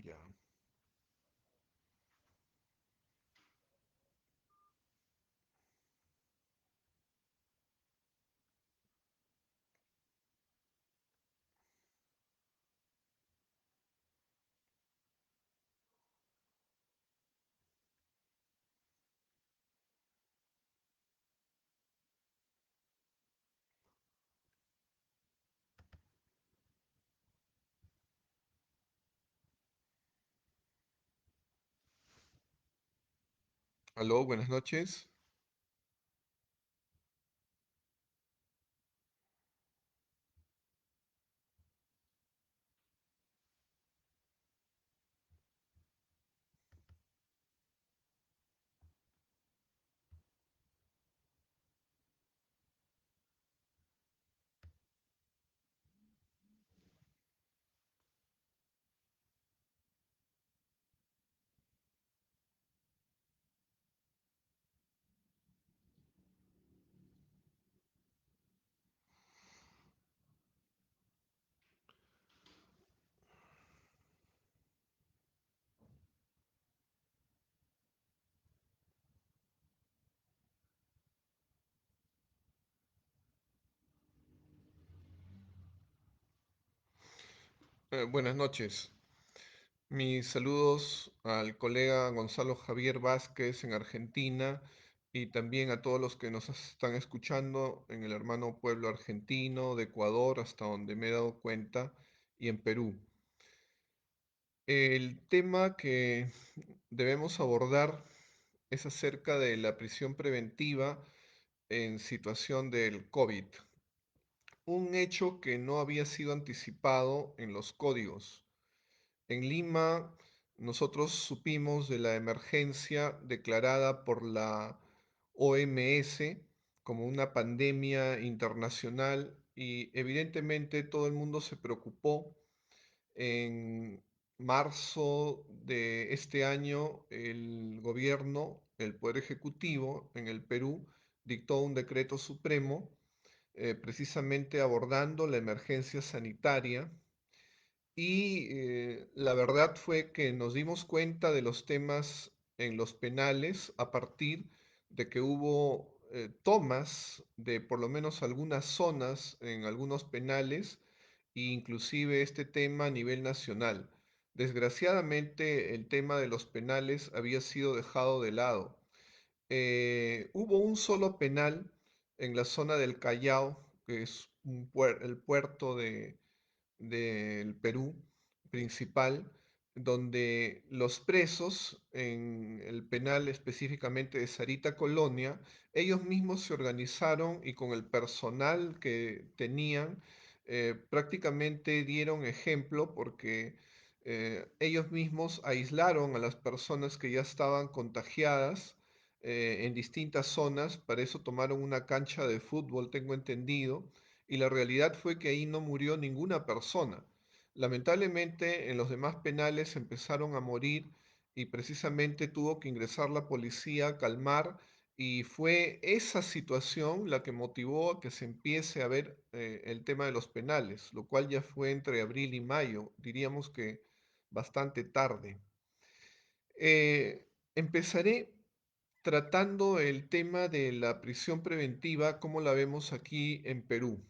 Ya. Aló, buenas noches. Buenas noches. Mis saludos al colega Gonzalo Javier Vázquez en Argentina y también a todos los que nos están escuchando en el hermano pueblo argentino, de Ecuador, hasta donde me he dado cuenta, y en Perú. El tema que debemos abordar es acerca de la prisión preventiva en situación del COVID, un hecho que no había sido anticipado en los códigos. En Lima, nosotros supimos de la emergencia declarada por la OMS como una pandemia internacional y evidentemente todo el mundo se preocupó. En marzo de este año, el gobierno, el Poder Ejecutivo en el Perú, dictó un decreto supremo precisamente abordando la emergencia sanitaria y la verdad fue que nos dimos cuenta de los temas en los penales a partir de que hubo tomas de por lo menos algunas zonas en algunos penales e inclusive este tema a nivel nacional. Desgraciadamente el tema de los penales había sido dejado de lado. Hubo un solo penal en la zona del Callao, que es el puerto del Perú principal, donde los presos en el penal específicamente de Sarita Colonia, ellos mismos se organizaron y con el personal que tenían, prácticamente dieron ejemplo porque ellos mismos aislaron a las personas que ya estaban contagiadas en distintas zonas, para eso tomaron una cancha de fútbol, tengo entendido, y la realidad fue que ahí no murió ninguna persona. Lamentablemente en los demás penales empezaron a morir y precisamente tuvo que ingresar la policía a calmar y fue esa situación la que motivó a que se empiece a ver el tema de los penales, lo cual ya fue entre abril y mayo, diríamos que bastante tarde. Empezaré tratando el tema de la prisión preventiva, como la vemos aquí en Perú.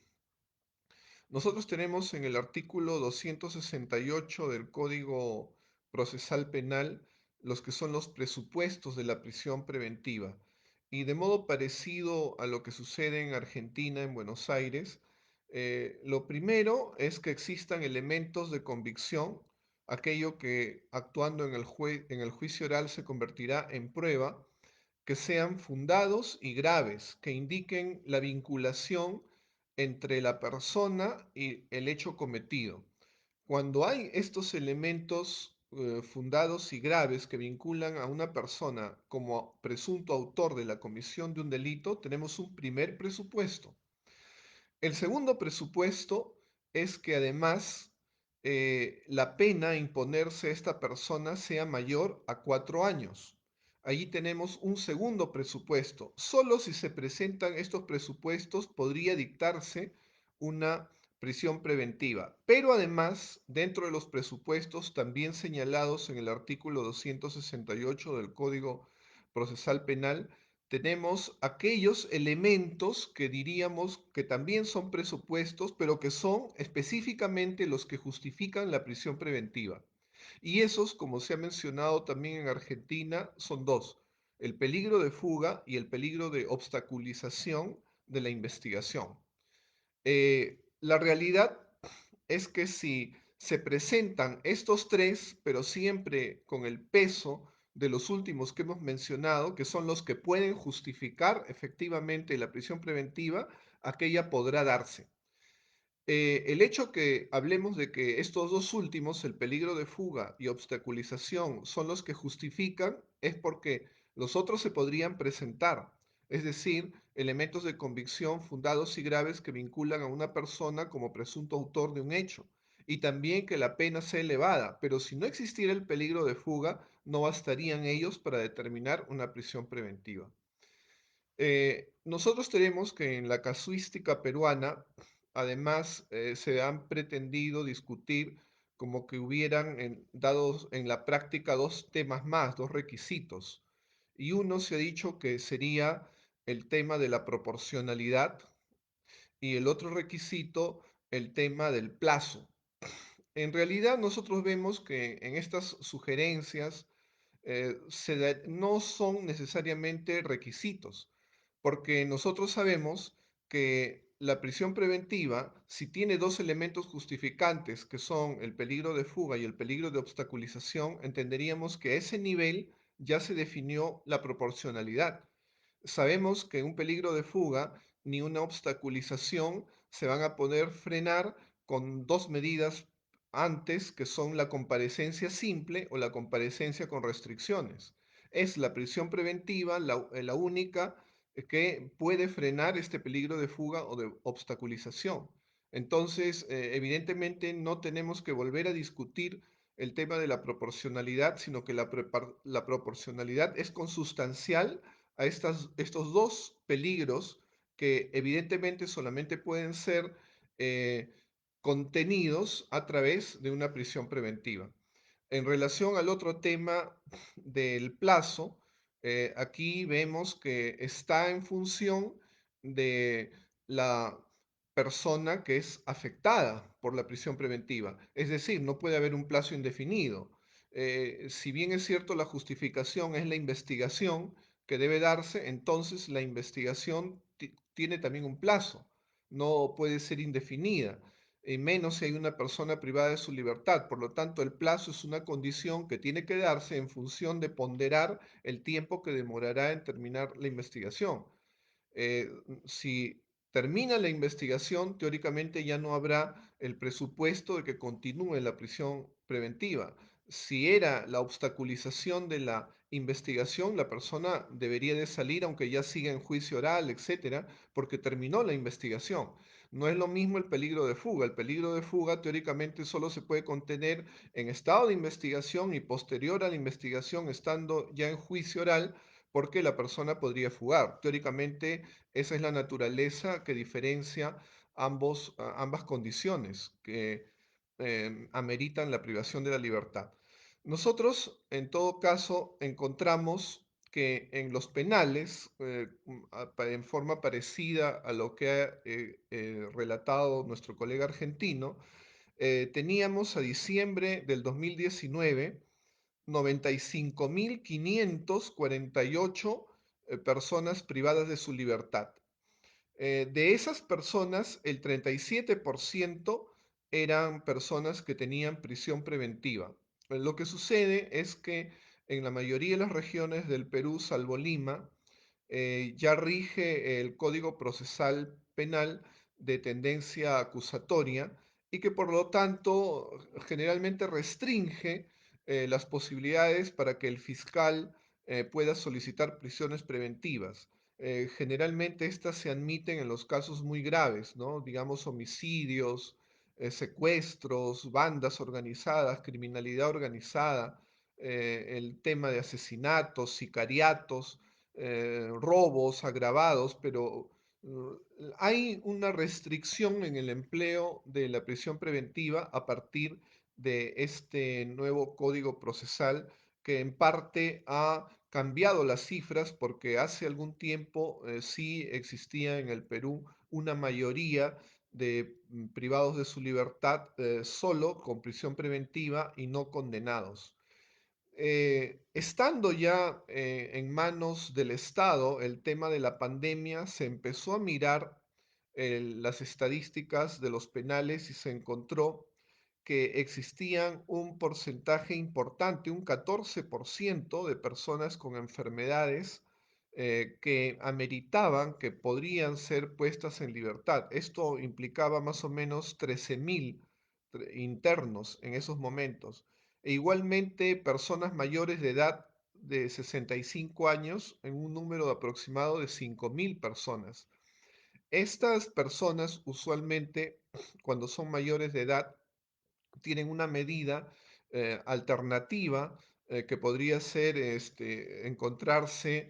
Nosotros tenemos en el artículo 268 del Código Procesal Penal los que son los presupuestos de la prisión preventiva. Y de modo parecido a lo que sucede en Argentina, en Buenos Aires, lo primero es que existan elementos de convicción, aquello que actuando en en el juicio oral se convertirá en prueba, que sean fundados y graves, que indiquen la vinculación entre la persona y el hecho cometido. Cuando hay estos elementos fundados y graves que vinculan a una persona como presunto autor de la comisión de un delito, tenemos un primer presupuesto. El segundo presupuesto es que además la pena a imponerse a esta persona sea mayor a 4 años. Allí tenemos un segundo presupuesto. Solo si se presentan estos presupuestos podría dictarse una prisión preventiva. Pero además, dentro de los presupuestos también señalados en el artículo 268 del Código Procesal Penal, tenemos aquellos elementos que diríamos que también son presupuestos, pero que son específicamente los que justifican la prisión preventiva. Y esos, como se ha mencionado también en Argentina, son dos: el peligro de fuga y el peligro de obstaculización de la investigación. La realidad es que si se presentan estos tres, pero siempre con el peso de los últimos que hemos mencionado, que son los que pueden justificar efectivamente la prisión preventiva, aquella podrá darse. El hecho que hablemos de que estos dos últimos, el peligro de fuga y obstaculización, son los que justifican, es porque los otros se podrían presentar, es decir, elementos de convicción fundados y graves que vinculan a una persona como presunto autor de un hecho, y también que la pena sea elevada, pero si no existiera el peligro de fuga, no bastarían ellos para determinar una prisión preventiva. Nosotros tenemos que en la casuística peruana, además, se han pretendido discutir como que hubieran dados en la práctica dos temas más, dos requisitos. Y uno se ha dicho que sería el tema de la proporcionalidad y el otro requisito, el tema del plazo. En realidad, nosotros vemos que en estas sugerencias no son necesariamente requisitos, porque nosotros sabemos que la prisión preventiva, si tiene dos elementos justificantes, que son el peligro de fuga y el peligro de obstaculización, entenderíamos que a ese nivel ya se definió la proporcionalidad. Sabemos que un peligro de fuga ni una obstaculización se van a poder frenar con dos medidas antes, que son la comparecencia simple o la comparecencia con restricciones. Es la prisión preventiva la única que puede frenar este peligro de fuga o de obstaculización. Entonces, evidentemente no tenemos que volver a discutir el tema de la proporcionalidad, sino que la proporcionalidad es consustancial a estos dos peligros que evidentemente solamente pueden ser eh, contenidos a través de una prisión preventiva. En relación al otro tema del plazo, aquí vemos que está en función de la persona que es afectada por la prisión preventiva. Es decir, no puede haber un plazo indefinido. Si bien es cierto, la justificación es la investigación que debe darse, entonces la investigación tiene también un plazo. No puede ser indefinida, y menos si hay una persona privada de su libertad. Por lo tanto, el plazo es una condición que tiene que darse en función de ponderar el tiempo que demorará en terminar la investigación. Si termina la investigación, teóricamente ya no habrá el presupuesto de que continúe la prisión preventiva. Si era la obstaculización de la investigación, la persona debería de salir aunque ya siga en juicio oral, etcétera, porque terminó la investigación. No es lo mismo el peligro de fuga. El peligro de fuga teóricamente solo se puede contener en estado de investigación y posterior a la investigación, estando ya en juicio oral, porque la persona podría fugar. Teóricamente, esa es la naturaleza que diferencia ambas condiciones que ameritan la privación de la libertad. Nosotros, en todo caso, encontramos que en los penales, en forma parecida a lo que ha relatado nuestro colega argentino, teníamos a diciembre del 2019 95.548 personas privadas de su libertad. De esas personas, el 37% eran personas que tenían prisión preventiva. Lo que sucede es que en la mayoría de las regiones del Perú, salvo Lima, ya rige el Código Procesal Penal de tendencia acusatoria y que por lo tanto generalmente restringe las posibilidades para que el fiscal pueda solicitar prisiones preventivas. Generalmente estas se admiten en los casos muy graves, ¿no? Digamos homicidios, secuestros, bandas organizadas, criminalidad organizada, el tema de asesinatos, sicariatos, robos agravados, pero Hay una restricción en el empleo de la prisión preventiva a partir de este nuevo código procesal que en parte ha cambiado las cifras porque hace algún tiempo sí existía en el Perú una mayoría de privados de su libertad solo con prisión preventiva y no condenados. Estando ya en manos del Estado el tema de la pandemia, se empezó a mirar las estadísticas de los penales y se encontró que existían un porcentaje importante, un 14% de personas con enfermedades que ameritaban que podrían ser puestas en libertad. Esto implicaba más o menos 13.000 internos en esos momentos. E igualmente personas mayores de edad de 65 años en un número aproximado de 5.000 personas. Estas personas usualmente, cuando son mayores de edad, tienen una medida alternativa que podría ser encontrarse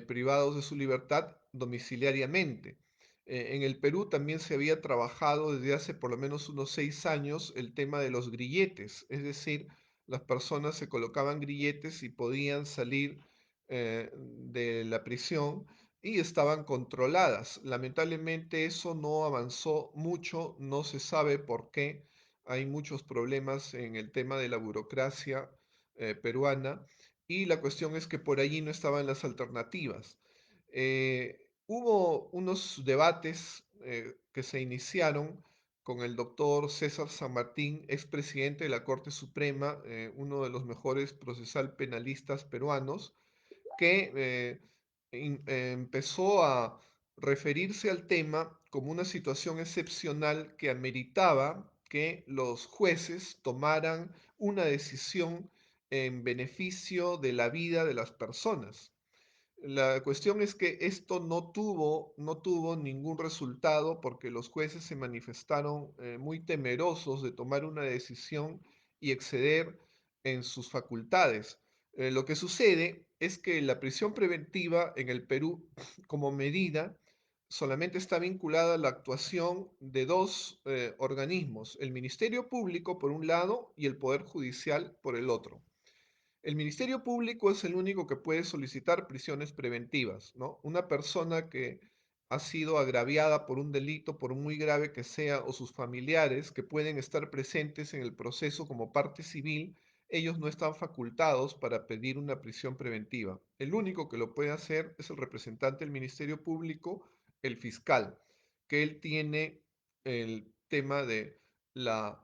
privados de su libertad domiciliariamente. En el Perú también se había trabajado desde hace por lo menos unos 6 años el tema de los grilletes, es decir, las personas se colocaban grilletes y podían salir de la prisión y estaban controladas. Lamentablemente eso no avanzó mucho, no se sabe por qué. Hay muchos problemas en el tema de la burocracia peruana y la cuestión es que por allí no estaban las alternativas. Hubo unos debates que se iniciaron con el doctor César San Martín, expresidente de la Corte Suprema, uno de los mejores procesal penalistas peruanos, que empezó a referirse al tema como una situación excepcional que ameritaba que los jueces tomaran una decisión en beneficio de la vida de las personas. La cuestión es que esto no tuvo ningún resultado porque los jueces se manifestaron muy temerosos de tomar una decisión y exceder en sus facultades. Lo que sucede es que la prisión preventiva en el Perú, como medida, solamente está vinculada a la actuación de dos organismos, el Ministerio Público por un lado y el Poder Judicial por el otro. El Ministerio Público es el único que puede solicitar prisiones preventivas, ¿no? Una persona que ha sido agraviada por un delito, por muy grave que sea, o sus familiares que pueden estar presentes en el proceso como parte civil, ellos no están facultados para pedir una prisión preventiva. El único que lo puede hacer es el representante del Ministerio Público, el fiscal, que él tiene el tema de la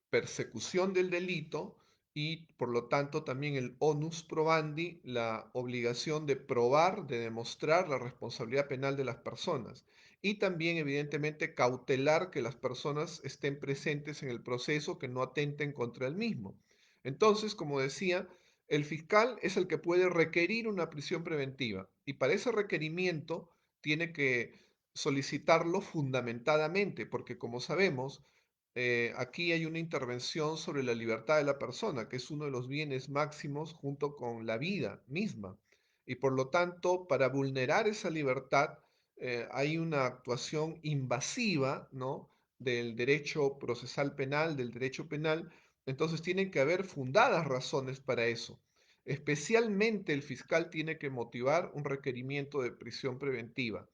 persecución del delito y por lo tanto también el onus probandi, la obligación de probar, de demostrar la responsabilidad penal de las personas y también evidentemente cautelar que las personas estén presentes en el proceso, que no atenten contra el mismo. Entonces, como decía, el fiscal es el que puede requerir una prisión preventiva y para ese requerimiento tiene que solicitarlo fundamentadamente, porque como sabemos, aquí hay una intervención sobre la libertad de la persona, que es uno de los bienes máximos junto con la vida misma. Y por lo tanto, para vulnerar esa libertad, hay una actuación invasiva, ¿no? Del derecho procesal penal, del derecho penal. Entonces, tienen que haber fundadas razones para eso. Especialmente el fiscal tiene que motivar un requerimiento de prisión preventiva.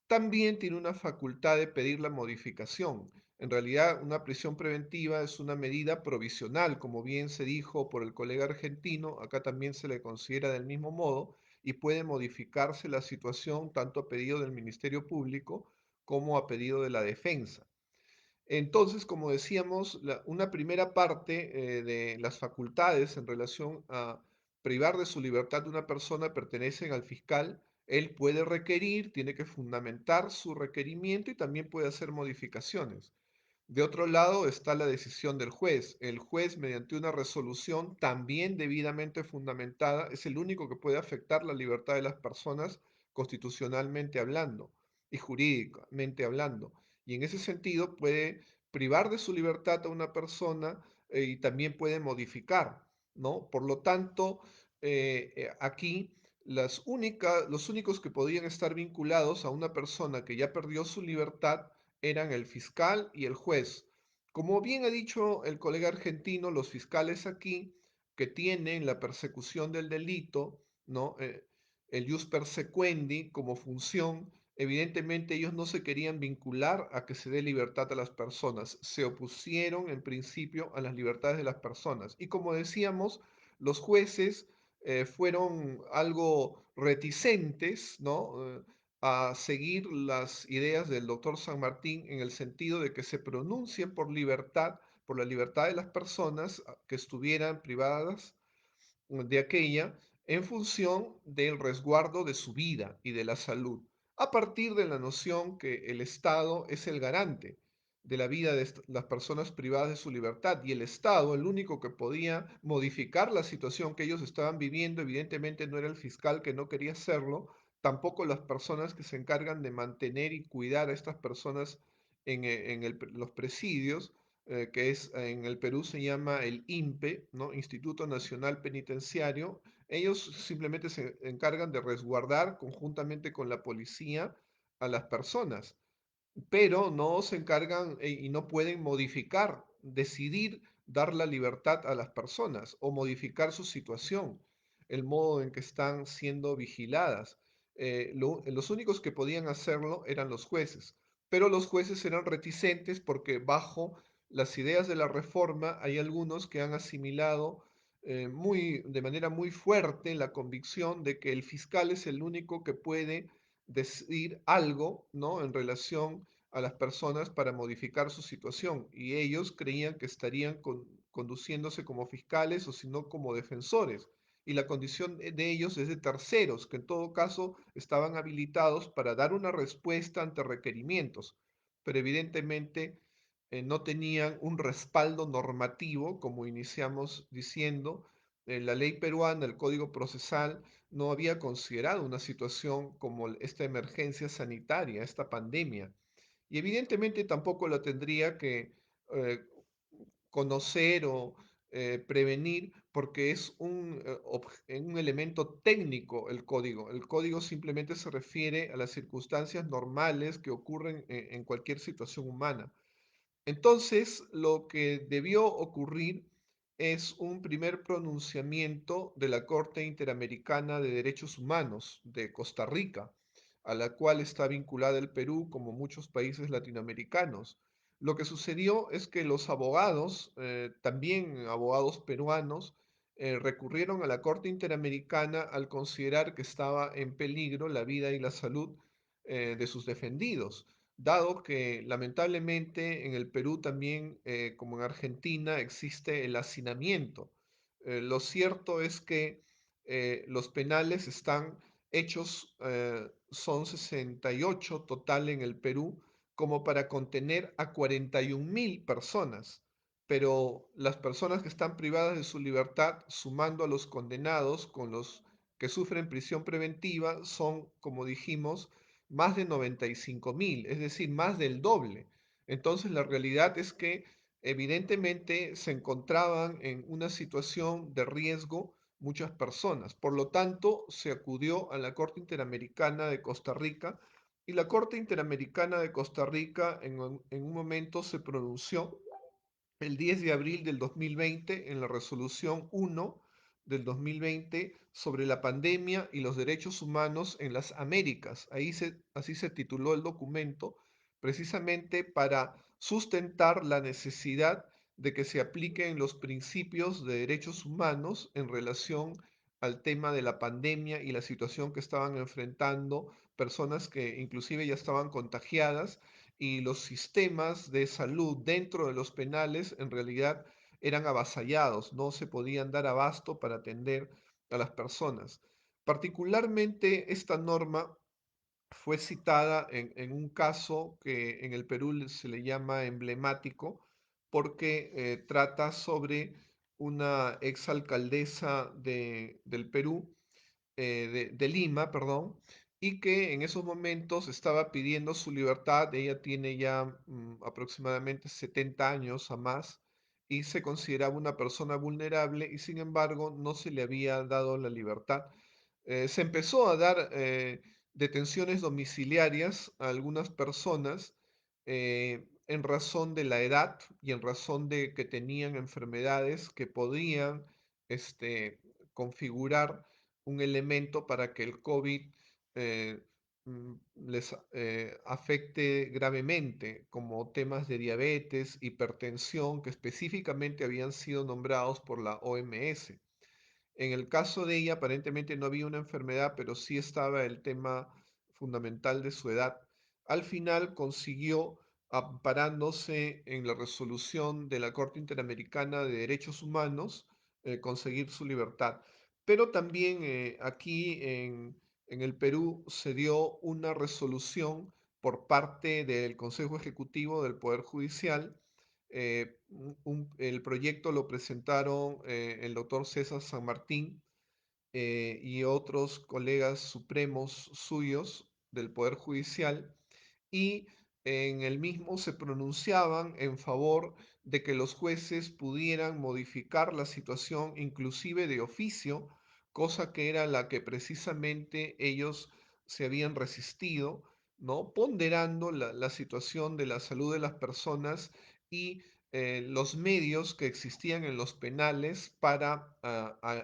También tiene una facultad de pedir la modificación. En realidad, una prisión preventiva es una medida provisional, como bien se dijo por el colega argentino, acá también se le considera del mismo modo, y puede modificarse la situación tanto a pedido del Ministerio Público como a pedido de la defensa. Entonces, como decíamos, una primera parte de las facultades en relación a privar de su libertad de una persona pertenecen al fiscal. Él puede requerir, tiene que fundamentar su requerimiento y también puede hacer modificaciones. De otro lado está la decisión del juez. El juez, mediante una resolución también debidamente fundamentada, es el único que puede afectar la libertad de las personas constitucionalmente hablando y jurídicamente hablando. Y en ese sentido puede privar de su libertad a una persona y también puede modificar, ¿no? Por lo tanto, aquí Los únicos que podían estar vinculados a una persona que ya perdió su libertad eran el fiscal y el juez. Como bien ha dicho el colega argentino, los fiscales aquí que tienen la persecución del delito, ¿no? El jus persequendi como función, evidentemente ellos no se querían vincular a que se dé libertad a las personas, se opusieron en principio a las libertades de las personas. Y como decíamos, los jueces fueron algo reticentes, ¿no? A seguir las ideas del doctor San Martín en el sentido de que se pronuncien por libertad, por la libertad de las personas que estuvieran privadas de aquella en función del resguardo de su vida y de la salud, a partir de la noción que el Estado es el garante de la vida de las personas privadas de su libertad y el Estado, el único que podía modificar la situación que ellos estaban viviendo, evidentemente no era el fiscal que no quería hacerlo, tampoco las personas que se encargan de mantener y cuidar a estas personas los presidios, que es en el Perú se llama el INPE, ¿no? Instituto Nacional Penitenciario. Ellos simplemente se encargan de resguardar conjuntamente con la policía a las personas, pero no se encargan y no pueden modificar, decidir dar la libertad a las personas o modificar su situación, el modo en que están siendo vigiladas. Los únicos que podían hacerlo eran los jueces, pero los jueces eran reticentes porque bajo las ideas de la reforma hay algunos que han asimilado de manera muy fuerte la convicción de que el fiscal es el único que puede decir algo, ¿no? En relación a las personas para modificar su situación y ellos creían que estarían conduciéndose como fiscales o si no como defensores. Y la condición de ellos es de terceros, que en todo caso estaban habilitados para dar una respuesta ante requerimientos, pero evidentemente no tenían un respaldo normativo, como iniciamos diciendo. La ley peruana, el Código Procesal, no había considerado una situación como esta emergencia sanitaria, esta pandemia. Y evidentemente tampoco la tendría que eh, conocer o prevenir porque es un elemento técnico el código. El código simplemente se refiere a las circunstancias normales que ocurren en cualquier situación humana. Entonces, lo que debió ocurrir es un primer pronunciamiento de la Corte Interamericana de Derechos Humanos de Costa Rica, a la cual está vinculada el Perú como muchos países latinoamericanos. Lo que sucedió es que los abogados, también abogados peruanos, recurrieron a la Corte Interamericana al considerar que estaba en peligro la vida y la salud de sus defendidos, dado que lamentablemente en el Perú también, como en Argentina, existe el hacinamiento. Lo cierto es que los penales están hechos, son 68 total en el Perú, como para contener a 41.000 personas, pero las personas que están privadas de su libertad, sumando a los condenados con los que sufren prisión preventiva, son, como dijimos, más de 95.000, es decir, más del doble. Entonces, la realidad es que evidentemente se encontraban en una situación de riesgo muchas personas. Por lo tanto, se acudió a la Corte Interamericana de Costa Rica y la Corte Interamericana de Costa Rica en un momento se pronunció el 10 de abril del 2020 en la resolución 1 del 2020 sobre la pandemia y los derechos humanos en las Américas. Así se tituló el documento, precisamente para sustentar la necesidad de que se apliquen los principios de derechos humanos en relación al tema de la pandemia y la situación que estaban enfrentando personas que inclusive ya estaban contagiadas y los sistemas de salud dentro de los penales en realidad eran avasallados, no se podían dar abasto para atender a las personas. Particularmente esta norma fue citada en un caso que en el Perú se le llama emblemático porque trata sobre una exalcaldesa del Perú, de Lima, perdón, y que en esos momentos estaba pidiendo su libertad. Ella tiene ya aproximadamente 70 años a más y se consideraba una persona vulnerable y sin embargo no se le había dado la libertad. Se empezó a dar detenciones domiciliarias a algunas personas en razón de la edad y en razón de que tenían enfermedades que podían este, configurar un elemento para que el COVID eh, les afecte gravemente, como temas de diabetes, hipertensión, que específicamente habían sido nombrados por la OMS. En el caso de ella, aparentemente no había una enfermedad, pero sí estaba el tema fundamental de su edad. Al final consiguió, amparándose en la resolución de la Corte Interamericana de Derechos Humanos, conseguir su libertad. Pero también aquí en el Perú se dio una resolución por parte del Consejo Ejecutivo del Poder Judicial. El proyecto lo presentaron el doctor César San Martín y otros colegas supremos suyos del Poder Judicial, y en el mismo se pronunciaban en favor de que los jueces pudieran modificar la situación inclusive de oficio, cosa que era la que precisamente ellos se habían resistido, ¿no? Ponderando la situación de la salud de las personas y los medios que existían en los penales para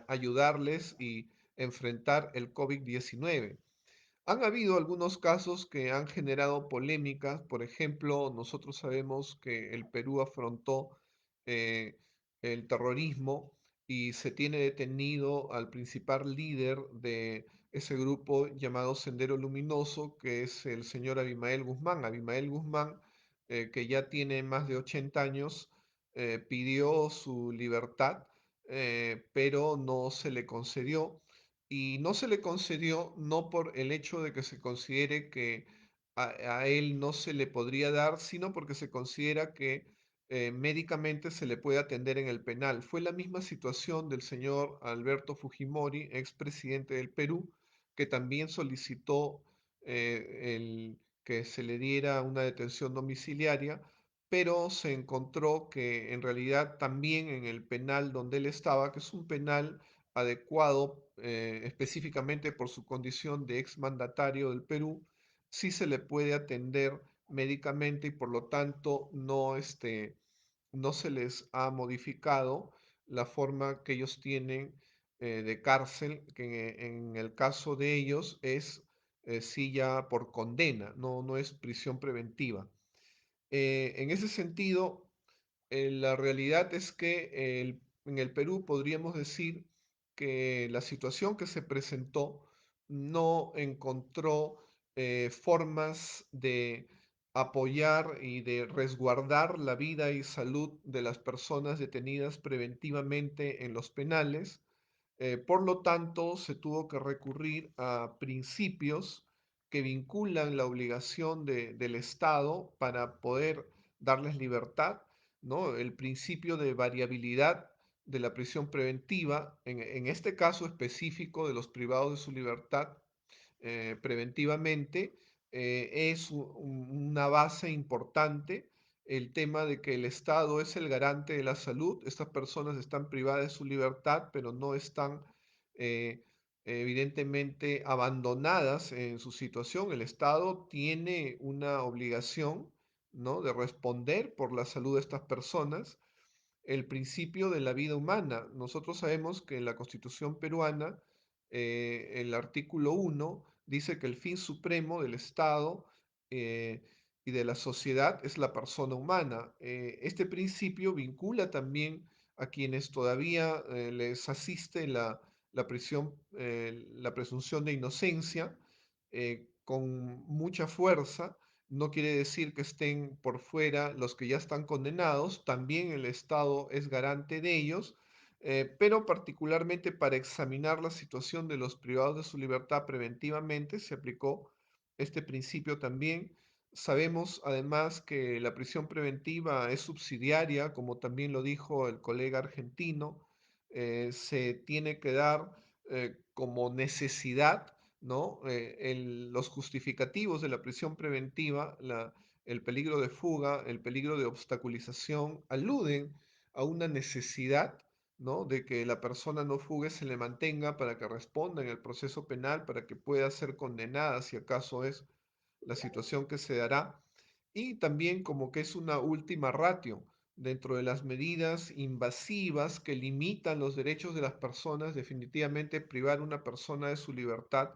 ayudarles y enfrentar el COVID-19. Han habido algunos casos que han generado polémicas. Por ejemplo, nosotros sabemos que el Perú afrontó eh, el terrorismo y se tiene detenido al principal líder de ese grupo llamado Sendero Luminoso, que es el señor Abimael Guzmán. Abimael Guzmán, que ya tiene más de 80 años, pidió su libertad, pero no se le concedió, y no se le concedió no por el hecho de que se considere que a él no se le podría dar, sino porque se considera que médicamente se le puede atender en el penal. Fue la misma situación del señor Alberto Fujimori, expresidente del Perú, que también solicitó que se le diera una detención domiciliaria, pero se encontró que en realidad también en el penal donde él estaba, que es un penal adecuado específicamente por su condición de exmandatario del Perú, sí se le puede atender médicamente y por lo tanto no, no se les ha modificado la forma que ellos tienen de cárcel, que en el caso de ellos es sí ya por condena, no es prisión preventiva. En ese sentido, la realidad es que en el Perú podríamos decir que la situación que se presentó no encontró formas de apoyar y de resguardar la vida y salud de las personas detenidas preventivamente en los penales. Por lo tanto, se tuvo que recurrir a principios que vinculan la obligación del Estado para poder darles libertad, ¿no? El principio de variabilidad de la prisión preventiva, en este caso específico de los privados de su libertad preventivamente, es una base importante el tema de que el Estado es el garante de la salud. Estas personas están privadas de su libertad, pero no están eh, evidentemente abandonadas en su situación. El Estado tiene una obligación, ¿no?, de responder por la salud de estas personas. El principio de la vida humana. Nosotros sabemos que en la Constitución peruana, el artículo 1 dice que el fin supremo del Estado eh, y de la sociedad es la persona humana. Este principio vincula también a quienes todavía les asiste la presunción de inocencia con mucha fuerza. No quiere decir que estén por fuera los que ya están condenados, también el Estado es garante de ellos, pero particularmente para examinar la situación de los privados de su libertad preventivamente se aplicó este principio también. Sabemos además que la prisión preventiva es subsidiaria, como también lo dijo el colega argentino. Se tiene que dar como necesidad, ¿no? Los justificativos de la prisión preventiva, el peligro de fuga, el peligro de obstaculización, aluden a una necesidad ¿no? De que la persona no fugue se le mantenga para que responda en el proceso penal, para que pueda ser condenada si acaso es la situación que se dará, y también como que es una última ratio dentro de las medidas invasivas que limitan los derechos de las personas. Definitivamente privar a una persona de su libertad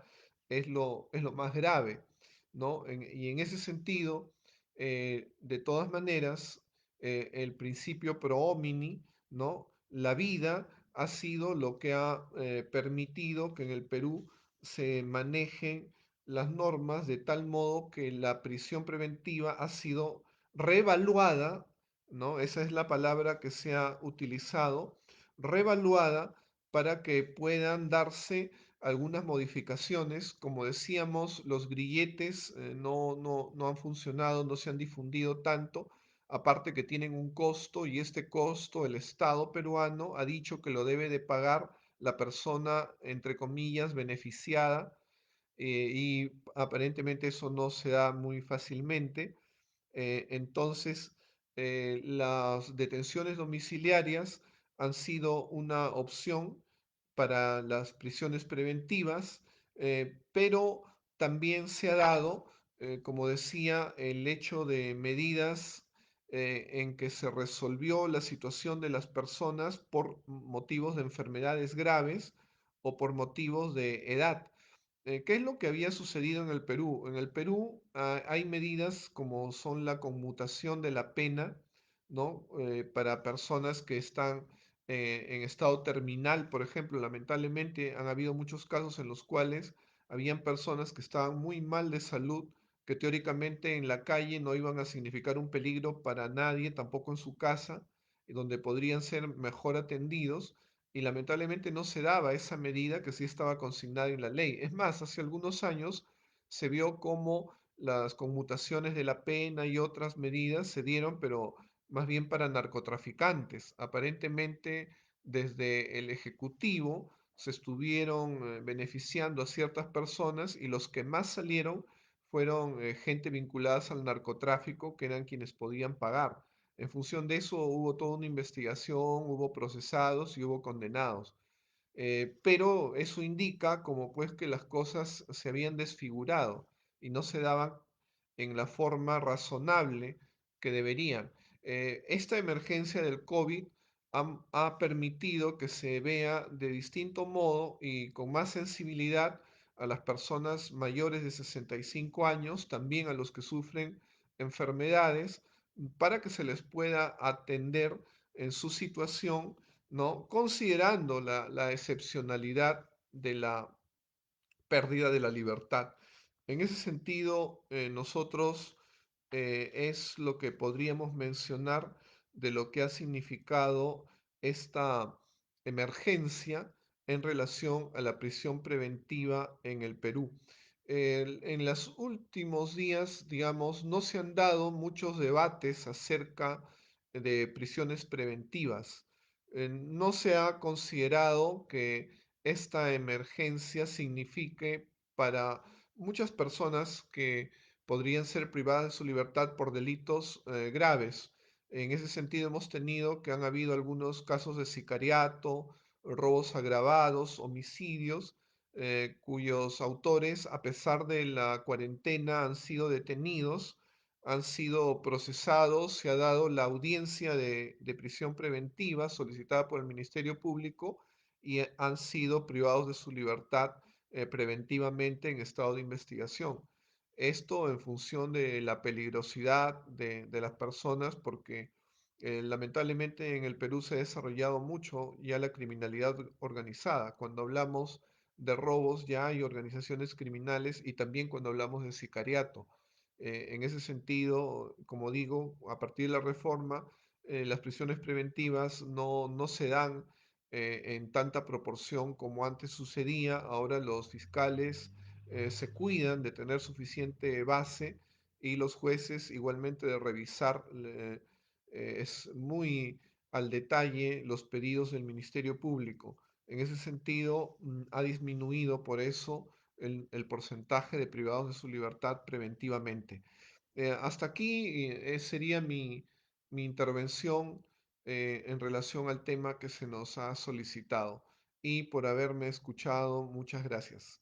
es lo más grave, ¿no? Y en ese sentido, de todas maneras, el principio pro homini, ¿no? La vida ha sido lo que ha permitido que en el Perú se manejen las normas de tal modo que la prisión preventiva ha sido revaluada, ¿no? Esa es la palabra que se ha utilizado, revaluada para que puedan darse algunas modificaciones. Como decíamos, los grilletes no han funcionado, no se han difundido tanto, aparte que tienen un costo y este costo el Estado peruano ha dicho que lo debe de pagar la persona, entre comillas, beneficiada, y aparentemente eso no se da muy fácilmente. Entonces, las detenciones domiciliarias han sido una opción para las prisiones preventivas, pero también se ha dado, como decía, el hecho de medidas en que se resolvió la situación de las personas por motivos de enfermedades graves o por motivos de edad. ¿Qué es lo que había sucedido en el Perú? En el Perú hay medidas como son la conmutación de la pena, ¿no? Para personas que están en estado terminal, por ejemplo. Lamentablemente han habido muchos casos en los cuales habían personas que estaban muy mal de salud, que teóricamente en la calle no iban a significar un peligro para nadie, tampoco en su casa, y donde podrían ser mejor atendidos, y lamentablemente no se daba esa medida que sí estaba consignada en la ley. Es más, hace algunos años se vio cómo las conmutaciones de la pena y otras medidas se dieron, pero más bien para narcotraficantes. Aparentemente, desde el Ejecutivo se estuvieron beneficiando a ciertas personas y los que más salieron fueron gente vinculadas al narcotráfico, que eran quienes podían pagar. En función de eso hubo toda una investigación, hubo procesados y hubo condenados. Pero eso indica como pues que las cosas se habían desfigurado y no se daban en la forma razonable que deberían. Esta emergencia del COVID ha permitido que se vea de distinto modo y con más sensibilidad a las personas mayores de 65 años, también a los que sufren enfermedades, para que se les pueda atender en su situación, ¿no? Considerando la excepcionalidad de la pérdida de la libertad. En ese sentido, nosotros es lo que podríamos mencionar de lo que ha significado esta emergencia en relación a la prisión preventiva en el Perú. En los últimos días, digamos, no se han dado muchos debates acerca de prisiones preventivas. No se ha considerado que esta emergencia signifique para muchas personas que podrían ser privadas de su libertad por delitos graves. En ese sentido hemos tenido que han habido algunos casos de sicariato, robos agravados, homicidios, cuyos autores, a pesar de la cuarentena, han sido detenidos, han sido procesados, se ha dado la audiencia de prisión preventiva solicitada por el Ministerio Público y han sido privados de su libertad preventivamente en estado de investigación. Esto en función de la peligrosidad de las personas, porque lamentablemente en el Perú se ha desarrollado mucho ya la criminalidad organizada. Cuando hablamos de robos ya hay organizaciones criminales y también cuando hablamos de sicariato. En ese sentido, como digo, a partir de la reforma, las prisiones preventivas no se dan en tanta proporción como antes sucedía. Ahora los fiscales se cuidan de tener suficiente base y los jueces igualmente de revisar es muy al detalle los pedidos del Ministerio Público. En ese sentido, ha disminuido por eso el porcentaje de privados de su libertad preventivamente. Hasta aquí sería mi intervención. en relación al tema que se nos ha solicitado y por haberme escuchado. Muchas gracias.